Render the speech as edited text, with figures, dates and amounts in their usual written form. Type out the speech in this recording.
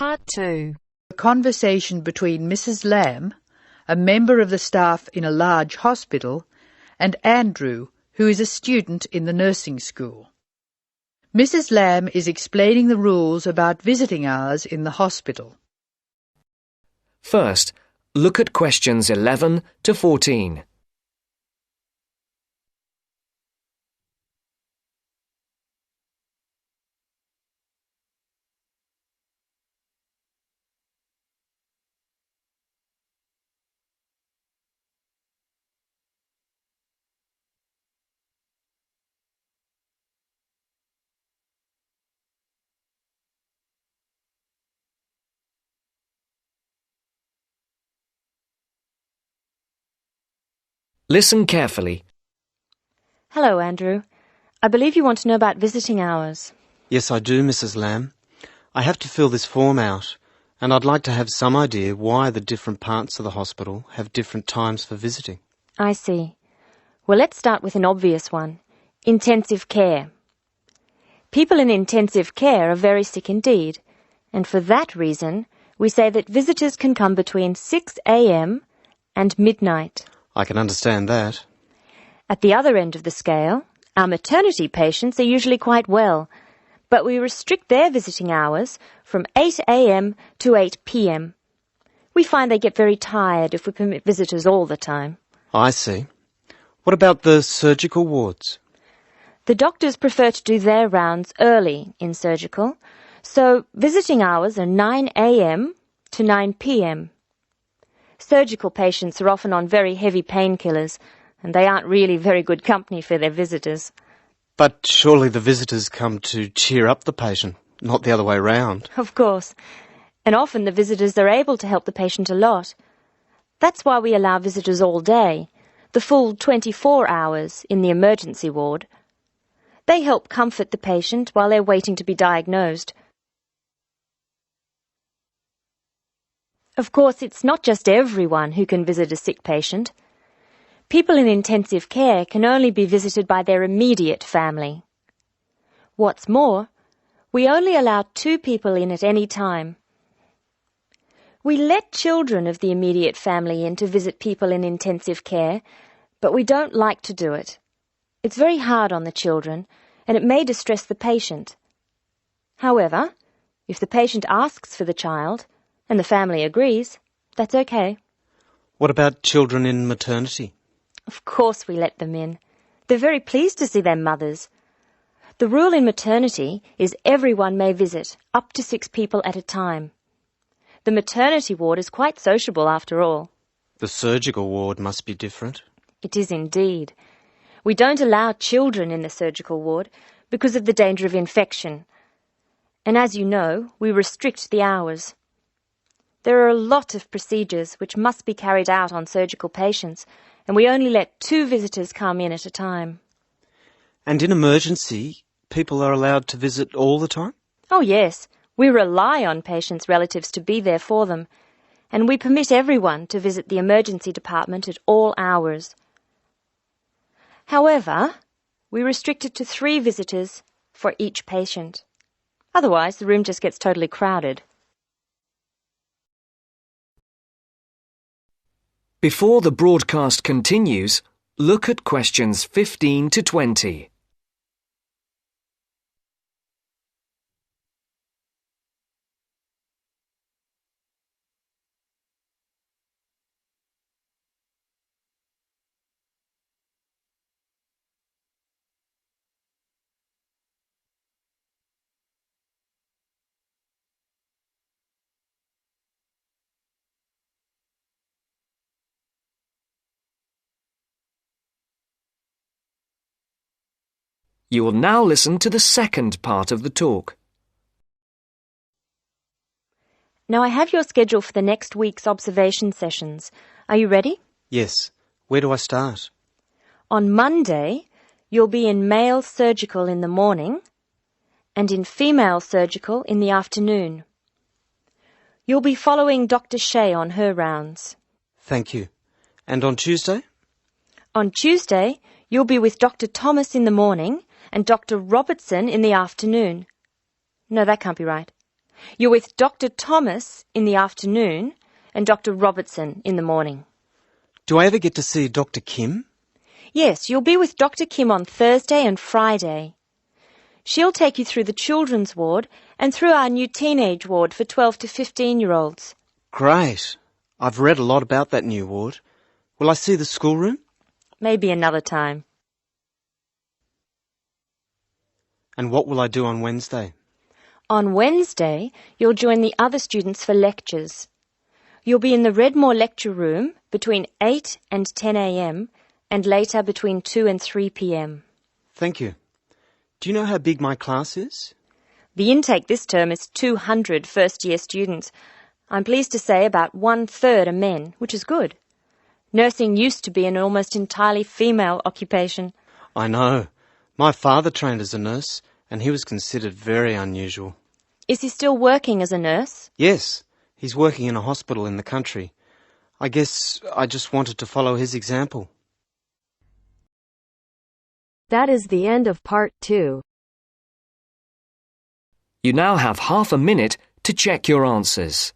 Part 2. A conversation between Mrs. Lamb, a member of the staff in a large hospital, and Andrew, who is a student in the nursing school. Mrs. Lamb is explaining the rules about visiting hours in the hospital. First, look at questions 11 to 14. Listen carefully. Hello, Andrew. I believe you want to know about visiting hours. Yes, I do, Mrs. Lamb. I have to fill this form out, and I'd like to have some idea why the different parts of the hospital have different times for visiting. I see. Well, let's start with an obvious one. Intensive care. People in intensive care are very sick indeed, and for that reason, we say that visitors can come between 6 a.m. and midnight. I can understand that. At the other end of the scale, our maternity patients are usually quite well, but we restrict their visiting hours from 8 a.m. to 8 p.m. We find they get very tired if we permit visitors all the time. I see. What about the surgical wards? The doctors prefer to do their rounds early in surgical, so visiting hours are 9 a.m. to 9 p.m. Surgical patients are often on very heavy painkillers, and they aren't really very good company for their visitors. But surely the visitors come to cheer up the patient, not the other way round. Of course. And often the visitors are able to help the patient a lot. That's why we allow visitors all day, the full 24 hours in the emergency ward. They help comfort the patient while they're waiting to be diagnosed. Of course, it's not just everyone who can visit a sick patient. People in intensive care can only be visited by their immediate family. What's more, we only allow 2 people in at any time. We let children of the immediate family in to visit people in intensive care, but we don't like to do it. It's very hard on the children, and it may distress the patient. However, if the patient asks for the child, and the family agrees, that's okay. What about children in maternity? Of course we let them in. They're very pleased to see their mothers. The rule in maternity is everyone may visit, up to 6 people at a time. The maternity ward is quite sociable after all. The surgical ward must be different. It is indeed. We don't allow children in the surgical ward because of the danger of infection. And as you know, we restrict the hours. There are a lot of procedures which must be carried out on surgical patients, and we only let 2 visitors come in at a time. And in emergency, people are allowed to visit all the time? Oh, yes. We rely on patients' relatives to be there for them, and we permit everyone to visit the emergency department at all hours. However, we restrict it to 3 visitors for each patient. Otherwise, the room just gets totally crowded. Before the broadcast continues, look at questions 15 to 20. You will now listen to the second part of the talk. Now I have your schedule for the next week's observation sessions. Are you ready? Yes. Where do I start? On Monday, you'll be in male surgical in the morning and in female surgical in the afternoon. You'll be following Dr. Shea on her rounds. Thank you. And on Tuesday? On Tuesday, you'll be with Dr. Thomas in the morning and Dr. Robertson in the afternoon. No, that can't be right. You're with Dr. Thomas in the afternoon and Dr. Robertson in the morning. Do I ever get to see Dr. Kim? Yes, you'll be with Dr. Kim on Thursday and Friday. She'll take you through the children's ward and through our new teenage ward for 12 to 15-year-olds. Great. I've read a lot about that new ward. Will I see the schoolroom? Maybe another time. And what will I do on Wednesday? On Wednesday, you'll join the other students for lectures. You'll be in the Redmore lecture room between 8 and 10 a.m. and later between 2 and 3 p.m. Thank you. Do you know how big my class is? The intake this term is 200 first-year students. I'm pleased to say about 1/3 are men, which is good. Nursing used to be an almost entirely female occupation. I know. My father trained as a nurse, and he was considered very unusual. Is he still working as a nurse? Yes, he's working in a hospital in the country. I guess I just wanted to follow his example. That is the end of Part 2. You now have half a minute to check your answers.